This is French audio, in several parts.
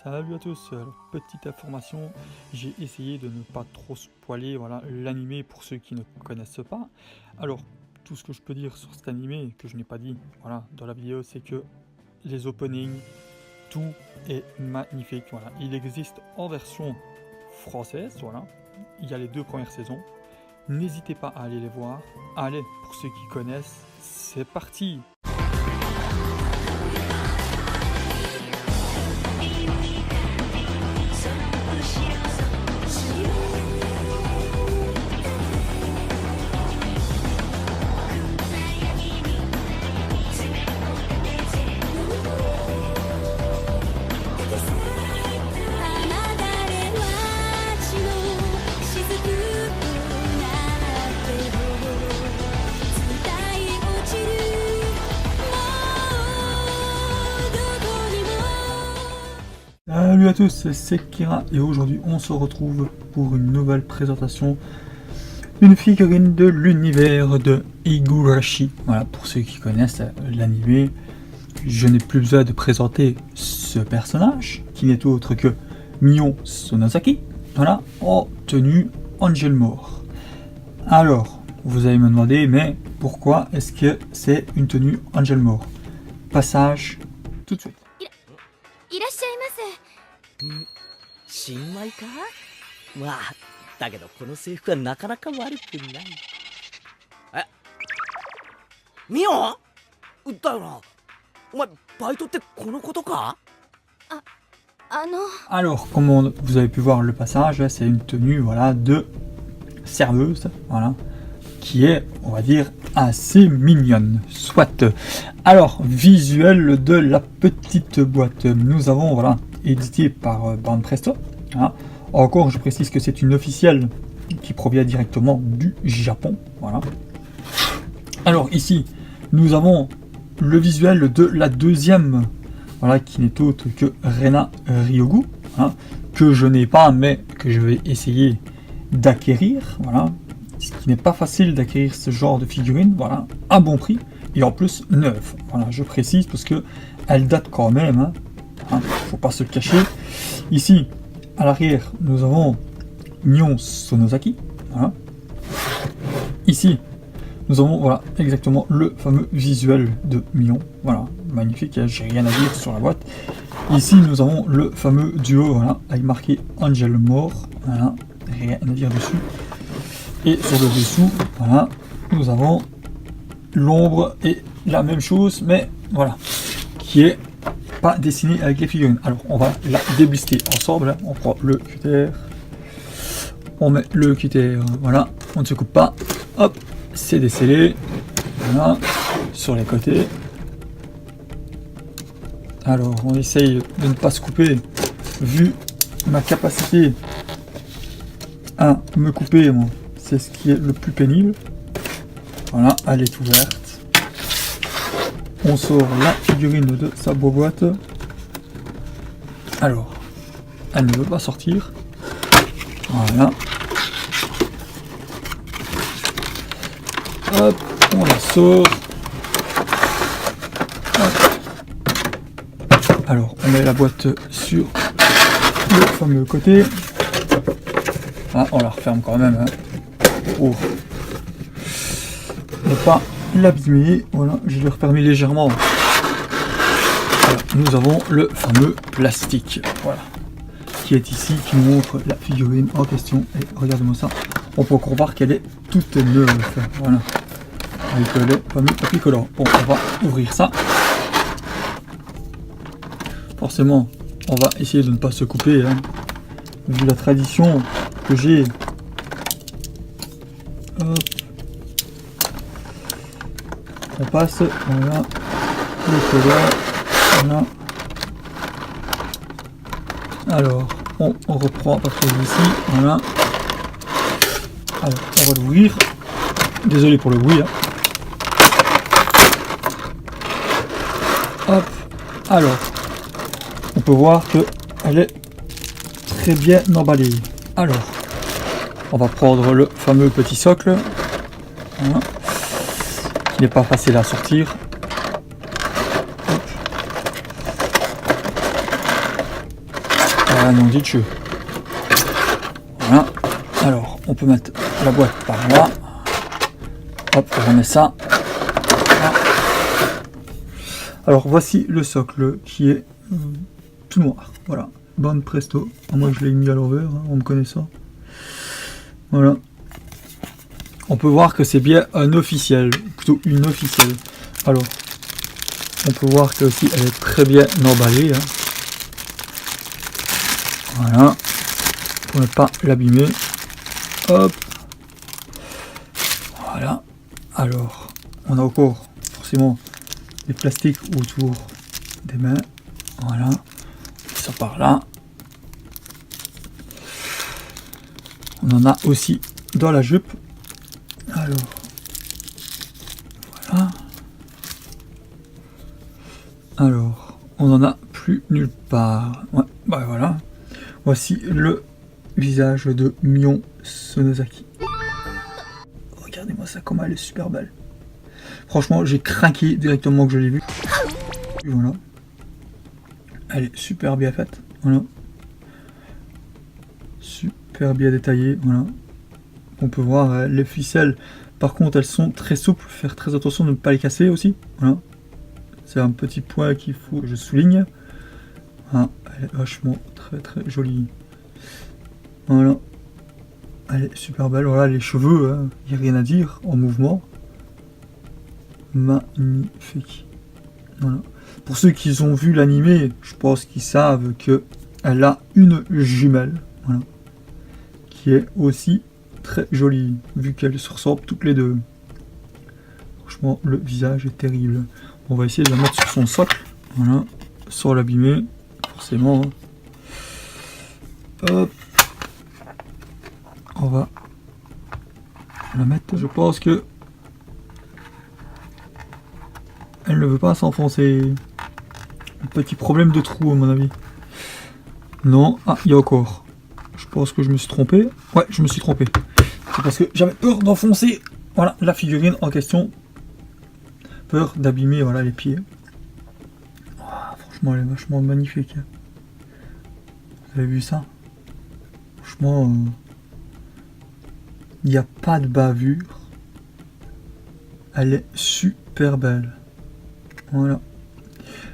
Salut à tous, alors, petite information, j'ai essayé de ne pas trop spoiler voilà, l'animé pour ceux qui ne connaissent pas. Alors, tout ce que je peux dire sur cet animé, que je n'ai pas dit voilà, dans la vidéo, c'est que les openings, tout est magnifique. Voilà. Il existe en version française, voilà. Il y a les 2 premières saisons. N'hésitez pas à aller les voir. Allez, pour ceux qui connaissent, c'est parti! Salut à tous, c'est Kira et aujourd'hui on se retrouve pour une nouvelle présentation d'une figurine de l'univers de Higurashi. Voilà, pour ceux qui connaissent l'anime, je n'ai plus besoin de présenter ce personnage qui n'est autre que Mion Sonozaki, voilà, en tenue Angel Mort. Alors, vous allez me demander, mais pourquoi est-ce que c'est une tenue Angel Mort? Passage tout de suite. いらっしゃいませ。新米か？まあ、だけどこの制服はなかなか悪くない。え？ミオン？だよな。お前バイトってこのことか？Alors, comme vous avez pu voir le passage, c'est une tenue voilà, de serveuse, voilà, qui est, on va dire, assez mignonne. Soit. Alors, visuel de la petite boîte. Nous avons, voilà, édité par Banpresto. Voilà. Encore, je précise que c'est une officielle qui provient directement du Japon. Voilà. Alors, ici, nous avons le visuel de la deuxième, voilà, qui n'est autre que Rena Ryogu, hein, que je n'ai pas, mais que je vais essayer d'acquérir. Voilà. Ce qui n'est pas facile d'acquérir ce genre de figurine, voilà, à bon prix et en plus neuve. Voilà, je précise parce que elle date quand même, hein, faut pas se le cacher. Ici, à l'arrière, nous avons Mion Sonozaki. Voilà. Ici, nous avons voilà exactement le fameux visuel de Mion. Voilà, magnifique. J'ai rien à dire sur la boîte. Ici, nous avons le fameux duo, voilà, avec marqué Angel Mort. Voilà, rien à dire dessus. Et sur le dessous, voilà, nous avons l'ombre et la même chose, mais voilà, qui est pas dessinée avec les figurines. Alors, on va la déblister ensemble. On prend le cutter, on met le cutter, voilà, on ne se coupe pas. Hop, c'est décellé. Voilà, sur les côtés. Alors, on essaye de ne pas se couper, vu ma capacité à me couper, moi. C'est ce qui est le plus pénible. Voilà, elle est ouverte. On sort la figurine de sa boîte. Alors, elle ne veut pas sortir. Voilà. Hop, on la sort. Hop. Alors, on met la boîte sur le fameux côté. Ah, on la referme quand même, hein, pour ne pas l'abîmer. Voilà, je l'ai refermé légèrement. Voilà, nous avons le fameux plastique, voilà, qui est ici, qui nous montre la figurine en question. Et regardez-moi ça, on peut encore voir qu'elle est toute neuve. Voilà, avec le fameux papier collant. Bon, on va ouvrir ça. Forcément, on va essayer de ne pas se couper, hein, vu la tradition que j'ai. Hop. On passe, voilà, le collant, voilà. Alors, on reprend à partir d'ici, voilà. Alors, on va l'ouvrir. Désolé pour le bruit, hein. Hop. Alors, on peut voir que elle est très bien emballée. Alors, on va prendre le fameux petit socle, voilà, qui n'est pas facile à sortir. Hop. Voilà, non dit de jeu. Voilà. Alors, on peut mettre la boîte par là. Hop, on remet ça. Voilà. Alors, voici le socle qui est tout noir. Voilà. Bonne presto. Moi, je l'ai mis à l'envers, hein, on me connaît ça. Voilà. On peut voir que c'est bien un officiel, plutôt une officielle. Alors, on peut voir que aussi elle est très bien emballée. Hein. Voilà. Pour ne pas l'abîmer. Hop. Voilà. Alors, on a encore forcément des plastiques autour des mains. Voilà. Ça par là. On en a aussi dans la jupe. Alors, voilà. Alors, on n'en a plus nulle part. Ouais, bah voilà. Voici le visage de Mion Sonosaki. Regardez-moi ça, comment elle est super belle. Franchement, j'ai craqué directement que je l'ai vue. Voilà. Elle est super bien faite. Voilà. Super bien détaillée. Voilà. On peut voir les ficelles. Par contre, elles sont très souples. Faire très attention de ne pas les casser aussi. Voilà. C'est un petit point qu'il faut que je souligne. Ah, elle est vachement très jolie. Voilà. Elle est super belle. Voilà, les cheveux, il n'y a rien à dire en mouvement. Magnifique. Voilà. Pour ceux qui ont vu l'animé, je pense qu'ils savent qu'elle a une jumelle. Voilà. Qui est aussi très jolie, vu qu'elles se ressemblent toutes les deux. Franchement, le visage est terrible. On va essayer de la mettre sur son socle. Voilà. Sans l'abîmer, forcément. Hop. On va la mettre. Je pense que elle ne veut pas s'enfoncer. Un petit problème de trou à mon avis. Non, ah, il y a encore. Je pense que je me suis trompé. Ouais, je me suis trompé. C'est parce que j'avais peur d'enfoncer, voilà, la figurine en question. Peur d'abîmer, voilà, les pieds. Oh, franchement, elle est vachement magnifique. Vous avez vu ça? Franchement, il n'y a pas de bavure. Elle est super belle. Voilà.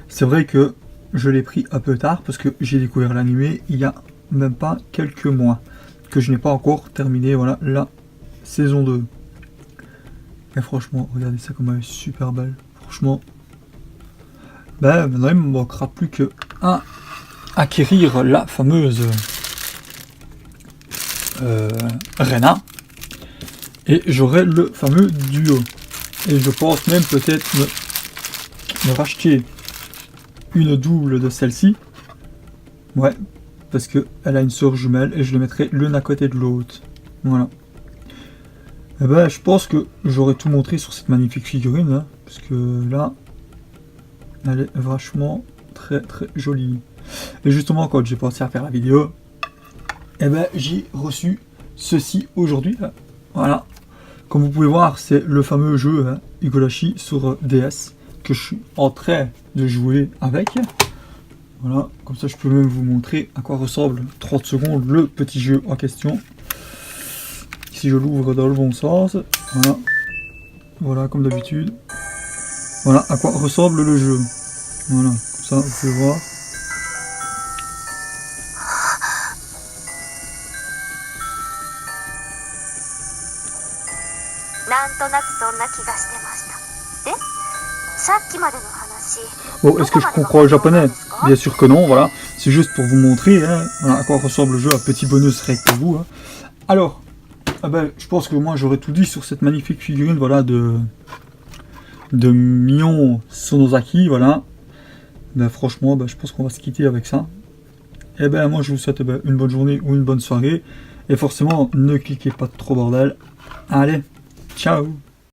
C'est vrai que je l'ai pris un peu tard parce que j'ai découvert l'animé il y a même pas quelques mois. Que je n'ai pas encore terminé, voilà, la saison 2. Et franchement, regardez ça comme elle est super belle. Franchement, ben maintenant il me manquera plus que à acquérir la fameuse Rena. Et j'aurai le fameux duo. Et je pense même peut-être me racheter une double de celle-ci. Ouais, parce que elle a une sœur jumelle et je les mettrai l'une à côté de l'autre. Voilà. Et ben, je pense que j'aurais tout montré sur cette magnifique figurine, hein, parce que là, elle est vachement très jolie. Et justement, quand j'ai pensé à faire la vidéo, et ben, j'ai reçu ceci aujourd'hui. Voilà. Comme vous pouvez voir, c'est le fameux jeu, hein, Higurashi sur DS que je suis en train de jouer avec. Voilà, comme ça je peux même vous montrer à quoi ressemble 30 secondes le petit jeu en question. Si je l'ouvre dans le bon sens, voilà, voilà comme d'habitude. Voilà à quoi ressemble le jeu. Voilà, comme ça vous pouvez voir. Bon, est-ce que je comprends le japonais? Bien sûr que non, voilà. C'est juste pour vous montrer, hein, voilà, à quoi ressemble le jeu, un petit bonus rien que pour vous. Hein. Alors, ben, je pense que moi j'aurais tout dit sur cette magnifique figurine, voilà, de Mion Sonosaki, voilà. Ben, franchement, ben, je pense qu'on va se quitter avec ça. Et ben moi je vous souhaite une bonne journée ou une bonne soirée. Et forcément, ne cliquez pas trop bordel. Allez, ciao!